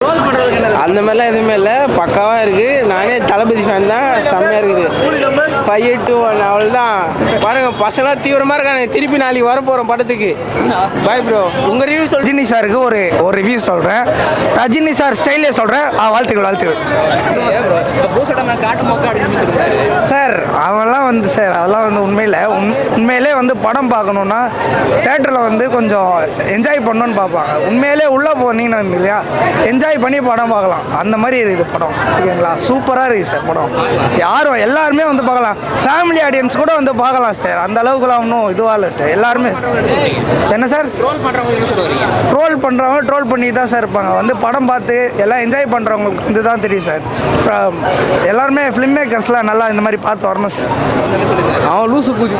அந்த மாதிரிலாம் எதுவுமே இல்லை, பக்காவாக இருக்குது. நானே தளபதி ஃபேன் தான், செம்மையாக இருக்குது. 5-8-2-1 அவள் தான் பாருங்கள். பசங்களாம் தீவிரமாக இருக்காங்க. திருப்பி நாளைக்கு வர போகிறோம் படத்துக்கு. Bye bro. உங்கள் ரிவ்யூ சொல். ரஜினி சாருக்கு ஒரு ரிவ்யூ சொல்கிறேன். ரஜினி சார் ஸ்டைலே சொல்கிறேன். வாழ்த்துக்கள். சார் அவெல்லாம் சார் அதெல்லாம் உண்மையிலே படம் பார்க்கணுன்னா தேட்டரில் கொஞ்சம் என்ஜாய் பண்ணணுன்னு பார்ப்பாங்க. உண்மையிலே உள்ளே போனீங்கன்னு இல்லையா, என்ஜாய் பண்ணி படம் பார்க்கலாம். அந்த மாதிரி இருக்குது படம். ஓகேங்களா, சூப்பராக இருக்குது சார் படம். எல்லாருமே பார்க்கலாம். ஃபேமிலி ஆடியன்ஸ் கூட பார்க்கலாம் சார். அந்த அளவுக்குலாம் ஒன்றும் இதுவாக இல்லை சார். எல்லாருமே என்ன சார் ட்ரோல் பண்ணுறவங்க ட்ரோல் பண்ணி தான் சார் இருப்பாங்க. படம் பார்த்து எல்லாம் என்ஜாய் பண்ணுறவங்களுக்கு தான் தெரியும் சார். எல்லாருமே ஃபிலிம் மேக்கர்ஸ்லாம் நல்லா இந்த மாதிரி பார்த்து வரணும் சார். அவன் லூசு பூஜி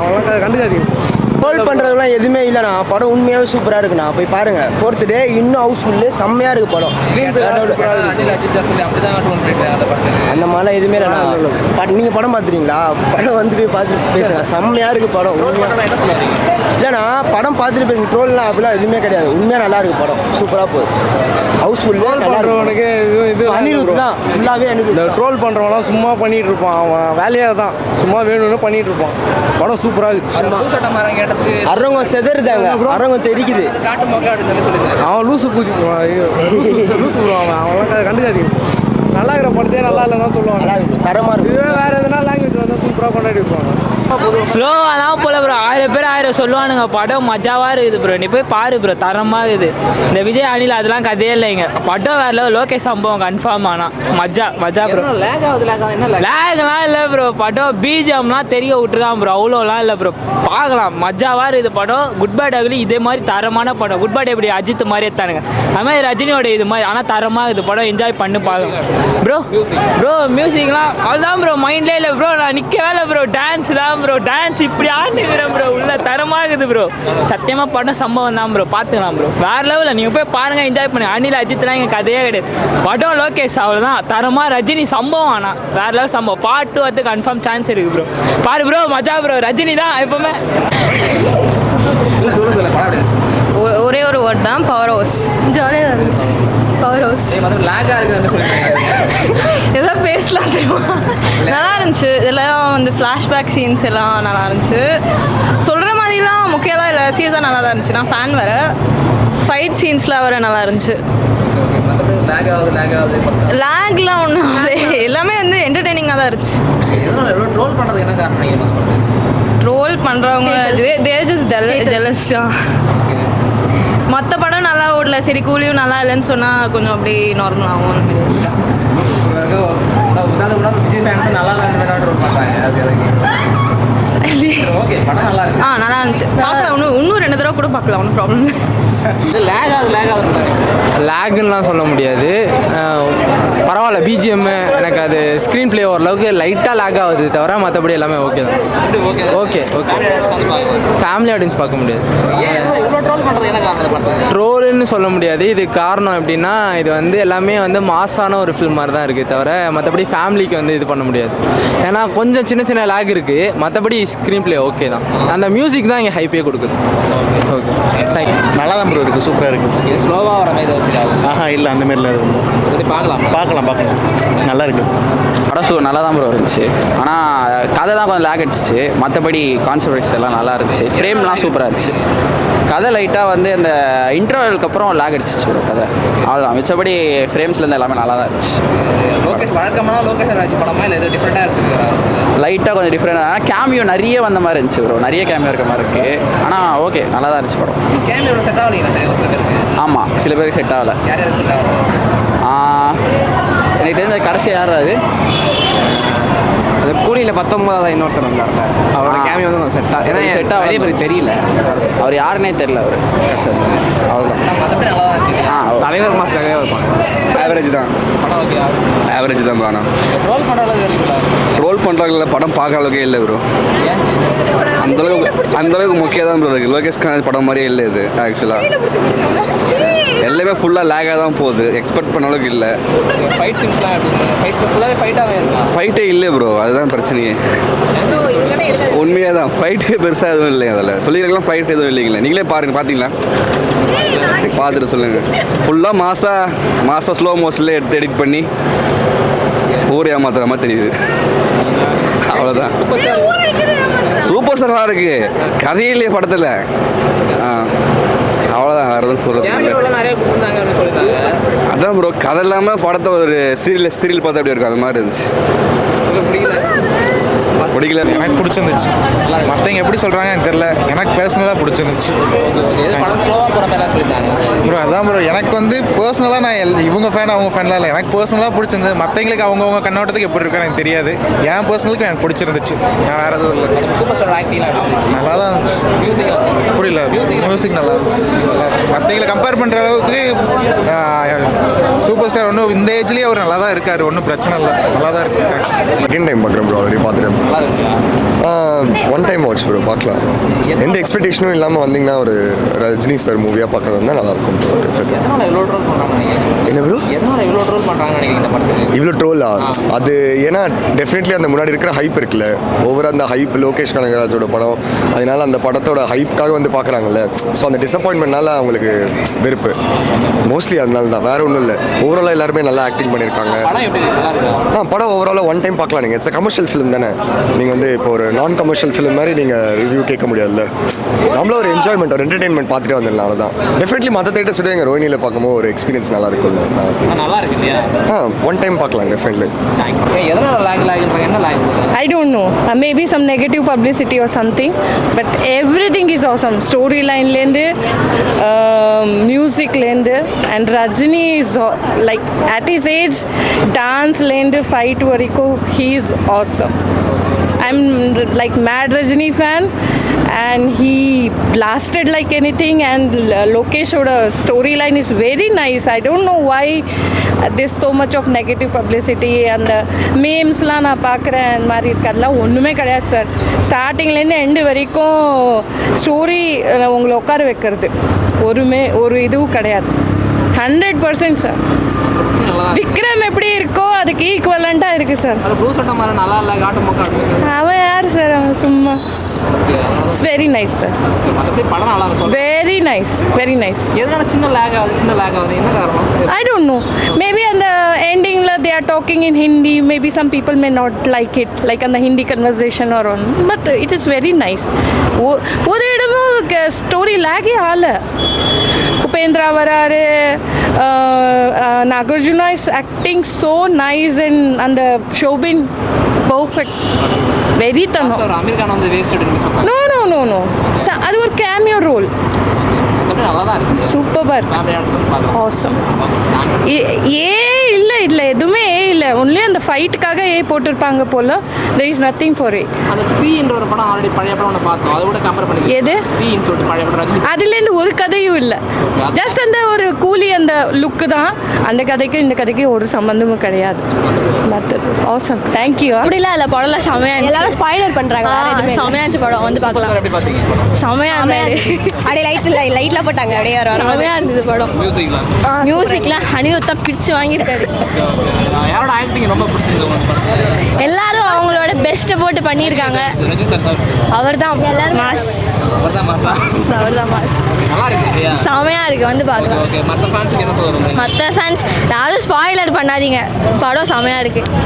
அவன் கண்டுக்காதீங்க. ட்ரோல் பண்ணுறதுலாம் எதுவுமே இல்லைண்ணா. படம் உண்மையாகவே சூப்பராக இருக்குண்ணா. போய் பாருங்கள். 4th டே இன்னும் ஹவுஸ்ஃபுல்லு செம்மையாக இருக்குது படம். அந்த மாதிரிலாம் எதுவுமே இல்லைண்ணா. நீங்கள் படம் பார்த்துறீங்களா? படம் போய் பார்த்துட்டு பேசுங்க. செம்மையாக இருக்குது படம். இல்லைண்ணா, படம் பார்த்துட்டு பேசுங்க. ட்ரோல்லாம் அப்படிலாம் எதுவுமே கிடையாது. உண்மையாக நல்லா இருக்குது படம். சூப்பராக போகுது. ஹவுஸ்ஃபுல்லு நல்லா பண்ணுறவனுக்கு இது அனிருத் தான் ஃபுல்லாகவே. இந்த ட்ரோல் பண்ணுறவங்களாம் சும்மா பண்ணிகிட்டு இருப்பான். அவன் வேலையாக தான் சும்மா வேணும்னு பண்ணிகிட்டு இருப்பான். படம் சூப்பராக இருக்குது. அரங்க செதறுதாங்க. அரங்க தெரிக்குது. அவன் லூசு பூஜி அவன் கண்டுக்காதீங்க. நல்லா இருக்கிற படத்தையே நல்லா இல்லைன்னு தான் சொல்லுவாங்க. தரமாக இருக்கு. வேறு எதுனா லாங்குவேஜ் வந்தால் சூப்பராக கொண்டாடி இருப்பாங்க. ஸ்லோவாலாம் போல ப்ரோ. 1000 பேர் 1000 சொல்லுவானுங்க. படம் மஜாவாக இருக்குது ப்ரோ. நீ போய் பாரு ப்ரோ. தரமாக இருக்குது. இந்த விஜய் அனில் அதெல்லாம் கதையே இல்லைங்க. படம் வேற லோகேஷ் சம்பவம் கன்ஃபார்ம். ஆனால் மஜா ப்ரோ. லேக்லாம் இல்லை ப்ரோ. படம் பிஜிஎம்லாம் தெரிய விட்டுருக்கான் ப்ரோ. அவ்வளோலாம் இல்லை ப்ரோ. பார்க்கலாம். மஜாவாக இருக்குது படம். குட் பை டக்லி இதே மாதிரி தரமான படம். குட் பை டே எப்படி அஜித் மாதிரி எடுத்தானுங்க, அது மாதிரி ரஜினியோட இது மாதிரி. ஆனால் தரமாக இது படம். என்ஜாய் பண்ணி பார்க்கலாம் ப்ரோ. மியூசிக்லாம் அவ்வளோதான் ப்ரோ. மைண்ட்லேயே இல்லை ப்ரோ. நான் நிற்கவே இல்லை ப்ரோ. டான்ஸ் தான் ப்ரோ. டான்ஸ் இப்படி ஆடுகிறேன் ப்ரோ. உள்ள தரமாகுது ப்ரோ. சத்தியமாக படம் சம்பவம் தான் ப்ரோ. பார்த்துக்கலாம் ப்ரோ. வேறு லெவலில் நீங்கள் போய் பாருங்கள். என்ஜாய் பண்ணுங்க. அனில் அஜித்லாம் எங்கள் கதையே கிடையாது. படம் லோகேஷ் அவ்வளோதான். தரமாக ரஜினி சம்பவம். ஆனால் வேறு லெவல் சம்பவம். பார்ட் 2 வந்து கன்ஃபார்ம் சான்ஸ் இருக்குது ப்ரோ. பாரு ப்ரோ. மஜா ப்ரோ. ரஜினி தான் எப்பவுமே. ஒரே ஒரு வேர்ட் தான், பவர் ஹவுஸ். ஜாலியாக இருந்துச்சு. பவர் ஹவுஸ் எல்லாம் பேசலாம் தெரியுமா? நல்லா இருந்துச்சு. இதெல்லாம் ஃப்ளாஷ்பேக் சீன்ஸ் எல்லாம் நல்லா இருந்துச்சு. சொல்கிற மாதிரிலாம் முக்கியமாக இல்லை. சீரியஸாக நல்லா தான் இருந்துச்சு. நான் ஃபேன் வர. ஃபைட் சீன்ஸ்லாம் வர நல்லா இருந்துச்சு. லேக்லாம் ஒன்றும் எல்லாமே என்டர்டெய்னிங்காக தான் இருந்துச்சு. ட்ரோல் பண்ணுறவங்க ஜெலஸ். மற்ற படம் நல்லா ஓடல, சரி கூலியும் நல்லா இல்லைன்னு சொன்னால் கொஞ்சம் அப்படி நார்மல் ஆகும். அந்த மாதிரி நல்லா இருந்துச்சு. பார்க்கலாம். இன்னும் 2 தடவை கூட பார்க்கலாம். ஒன்றும் ப்ராப்ளம் இல்லை. லேகுன்னெலாம் சொல்ல முடியாது. பரவாயில்ல. பிஜிஎம் எனக்கு அது ஸ்க்ரீன் பிளே ஓரளவுக்கு லைட்டாக லேக் ஆகுது தவிர மற்றபடி எல்லாமே ஓகே தான். ஓகே ஃபேமிலி ஆடியன்ஸ் பார்க்க முடியாது. ட்ரோல்னு சொல்ல முடியாது. இது காரணம் எப்படின்னா, இது எல்லாமே மாசான ஒரு ஃபில்ம் மாதிரி தான் இருக்குது தவிர மற்றபடி ஃபேமிலிக்கு இது பண்ண முடியாது. ஏன்னா கொஞ்சம் சின்ன லேக் இருக்குது. மற்றபடி ஸ்க்ரீன் பிளே ஓகே தான். அந்த மியூசிக் தான் இங்கே ஹைப்பே கொடுக்குது. Okay thank you. நல்லா தான் ப்ரோ இருக்குது. சூப்பராக இருக்குது. ஸ்லோவாக வர மாதிரி இல்லை அந்த மாதிரிலாம் இருக்கும். பார்க்கலாம் நல்லா இருக்குது படம். நல்லா தான் ப்ரோ இருந்துச்சு. ஆனால் கதை தான் கொஞ்சம் லேக் அடிச்சிச்சு. மற்றபடி கான்செப்ட்ஸ் எல்லாம் நல்லா இருந்துச்சு. ஃப்ரேம்லாம் சூப்பராக இருந்துச்சு. கதை லைட்டாக அந்த இன்டர்வலுக்கு அப்புறம் லேக் அடிச்சிச்சு ப்ரோ கதை. அவ்வளோதான். மிச்சபடி ஃப்ரேம்ஸ்லேருந்து எல்லாமே நல்லா தான் இருந்துச்சு. லைட்டாக கொஞ்சம் டிஃப்ரெண்டாக. ஆனால் கேமியோ நிறைய வந்த மாதிரி இருந்துச்சு ப்ரோ. நிறைய கேமியோ இருக்க மாதிரி இருக்குது. ஆனால் ஓகே நல்லா தான் இருந்துச்சு படம். ஆமாம், சில பேருக்கு செட் ஆகலை. எனக்கு தெரிஞ்ச கடைசி யார் அது கூலியில் 19 இன்னொருத்தர் வந்தார். அவரோட கேமியோ செட் ஆகும். தெரியல அவர் யாருன்னே தெரியல. அவர் அவ்வளோதான். தலைவர் மாஸ்டராகவே இருப்பாங்க. ஆவரேஜ் தான் ஆனால் ட்ரோல் பண்ணுறாங்கள படம் பார்க்குற அளவுக்கே இல்லை ப்ரோ. அந்தளவுக்கு முக்கியம் தான் ப்ரோ இருக்குது. லோகேஷ் கனகராஜ் படம் மாதிரியே இல்லை இது. ஆக்சுவலாக எல்லாமே ஃபுல்லாக லேகாக தான் போகுது. எக்ஸ்பெக்ட் பண்ண அளவுக்கு இல்லை. ஃபைட்டே இல்லை ப்ரோ. அதுதான் பிரச்சனையே. உண்மையாக தான் ஃபைட்டே பெருசாக எதுவும் இல்லை. அதில் சொல்லியிருக்கலாம் ஃபைட் எதுவும் இல்லைங்களா? நீங்களே பார்த்தீங்களா? பார்த்துட்டு சொல்லுங்கள். ஃபுல்லாக மாதம் ஸ்லோ மோஷனில் எடுத்து எடிட் பண்ணி ஊர் ஏமாத்துற மாதிரி தெரியுது. அவ்வளோதான். சூப்பர் ஸ்டாராக இருக்குது, கதையிலேயே படத்தில். அவ்வளோதான், வேறு எதுவும் சொல்கிறது. அதான் ப்ரோ, கதை இல்லாமல் படத்தை ஒரு சீரியல் பார்த்தா எப்படி இருக்கும், அது மாதிரி இருந்துச்சு. பிடிக்கல. எனக்கு பிடிச்சிருந்துச்சு. மற்றவங்க எப்படி சொல்கிறாங்க எனக்கு தெரில, எனக்கு பர்சனலாக பிடிச்சிருந்துச்சு ப்ரோ. அதான் ப்ரோ, எனக்கு வந்து பர்சனலாக நான் இவங்க ஃபேன் அவங்க ஃபேன்லாம் இல்லை, எனக்கு பர்சனலாக பிடிச்சிருந்தது. மற்றவங்களுக்கு அவங்கவுங்க கண்ணோட்டத்துக்கு எப்படி இருக்கா எனக்கு தெரியாது. என் பர்சனலுக்கு எனக்கு பிடிச்சிருந்துச்சு. நான் வேறு எதுவும் இல்லை, நல்லா தான் இருந்துச்சு. புரியல, மியூசிக் நல்லா இருந்துச்சு. மற்றவங்களை கம்பேர் பண்ணுற அளவுக்கு சூப்பர் ஸ்டார் ஒன்றும் இந்த ஏஜ்லேயே அவர் நல்லா தான் இருக்கார், ஒன்றும் பிரச்சனை இல்லை, நல்லா தான் இருக்காரு. செகண்ட் டைம் பார்க்குறேன் ப்ரோ, ஆல்ரெடி பார்த்துட்டேன். ஒன் டைம் வாட்ச் ப்ரோ, பார்க்கலாம். எந்த எக்ஸ்பெக்டேஷனும் இல்லாமல் வந்தீங்கன்னா ஒரு ரஜினி சார் மூவியாக பார்க்கறது வந்தால் நல்லாயிருக்கும் ப்ரோ. என்ன ப்ரோ இவ்வளோ ட்ரோலா? அது ஏன்னா டெஃபினெட்லி அந்த முன்னாடி இருக்கிற ஹைப் இருக்குல்ல, ஒவ்வொரு அந்த ஹைப் லோகேஷ் கனகராஜோட படம், அதனால அந்த படத்தோட ஹைப்காக வந்து பார்க்குறாங்கல்ல. ஸோ அந்த டிசப்பாயின்மெண்ட்னால அவங்களுக்கு வெறுப்பு மோஸ்ட்லி அதனால தான், வேறு ஒன்றும் இல்லை. ஓவராலாக எல்லாருமே நல்லா ஆக்டிங் பண்ணியிருக்காங்க. படம் ஓவராலாக ஒன் டைம் பார்க்கலாம் நீங்கள். இட்ஸ் கமர்ஷியல் ஃபிலிம் தானே, நீங்கள் வந்து இப்போ ஒரு நான் கமர்ஷியல் ஃபிலிம் மாதிரி நீங்கள் ரிவ்யூ கேட்க முடியாதுல்ல. நம்மளும் ஒரு என்ஜாய்மெண்ட், ஒரு என்டர்டெயின்மெண்ட் பார்த்துட்டு வந்துடலாம், அவ்வளோதான். டெஃபினெட்லி மற்ற தேட்டர் சுட எங்கள் ரோஹினியில் பார்க்கும்போது ஒரு எக்ஸ்பீரியன்ஸ் நல்லா இருக்கும்ல. ஒன் டைம் பார்க்கலாம் definitely. I don't know. Maybe some negative publicity or something. But everything is awesome. Storyline lende, music lende, and Rajini is like at his age, dance lende, fight variko, he is awesome. I'm like mad Rajini fan, and he blasted like anything. And Lokesh oda storyline is very nice. I don't know why there's so much of negative publicity and the memes la na paakren and mari irukadla onnume kadiyad sir. Starting la end varaikum story ungala ukkara vekkறது ஒரு இதுவும் கிடையாது. 100% sir. Vikram எப்படி இருக்கோ அதுக்கு ஈக்குவலண்ட்டாக இருக்குது sir. அவன் யார் sir, அவன் சும்மா. It's very nice sir, very nice, very nice. I don't know, maybe அந்த எண்டிங்கில் they are talking in Hindi, maybe some people may not like it, like அந்த Hindi conversation are on, but it is very nice. ஒரு இடமும் story லேகே ஆகல. உபேந்திரா வராரு, Nagarjuna is acting so nice, and the Shobin perfect. Very tano. No. அது ஒரு cameo role. Super, awesome. இல்லை எதுவுமே இல்லை, ஒன்லி அந்த ஃபைட்டுக்காக போட்டிருப்பாங்க போல. there is nothing for it. அந்த பீன்ற ஒரு படம் ஆல்ரெடி பழைய படம் ஒன்று பார்த்தோம், அதோட கம்பேர் பண்ணி எது பீன்னு சொல்லிட்டு பழைய படம், அதுலேருந்து ஒரு கதையும் இல்லை. ஜஸ்ட் அந்த ஒரு கூலி அந்த லுக்கு தான். அந்த கதைக்கும் இந்த கதைக்கும் ஒரு சம்பந்தமும் கிடையாது. Awesome, thank you. அப்படிலாம் இல்லை, படம்லாம் செமையா இருந்துச்சு. எல்லாரும் ஸ்பாயிலர் பண்றாங்க. செமையா இருந்துச்சு படம், வந்து பார்க்கலாம். எப்படி பார்த்தீங்க? செமையா இருந்துச்சு. அப்படியே லைட்ல போட்டாங்க, அப்படியே செமையா இருந்தது படம். மியூசிக்லாம் அனிருத்தா பிடிச்சு வாங்கியிருக்காரு. யாரோட ஆக்டிங் ரொம்ப பிடிச்சிருந்தது? எல்லாரும் அவங்களோட பெஸ்ட்டை போட்டு பண்ணியிருக்காங்க. அவர் தான் மாஸ். செமையா இருக்கு, வந்து பார்க்கலாம். மற்ற ஃபேன்ஸ் யாரும் ஸ்பாயிலர் பண்ணாதீங்க, படம் செமையா இருக்கு.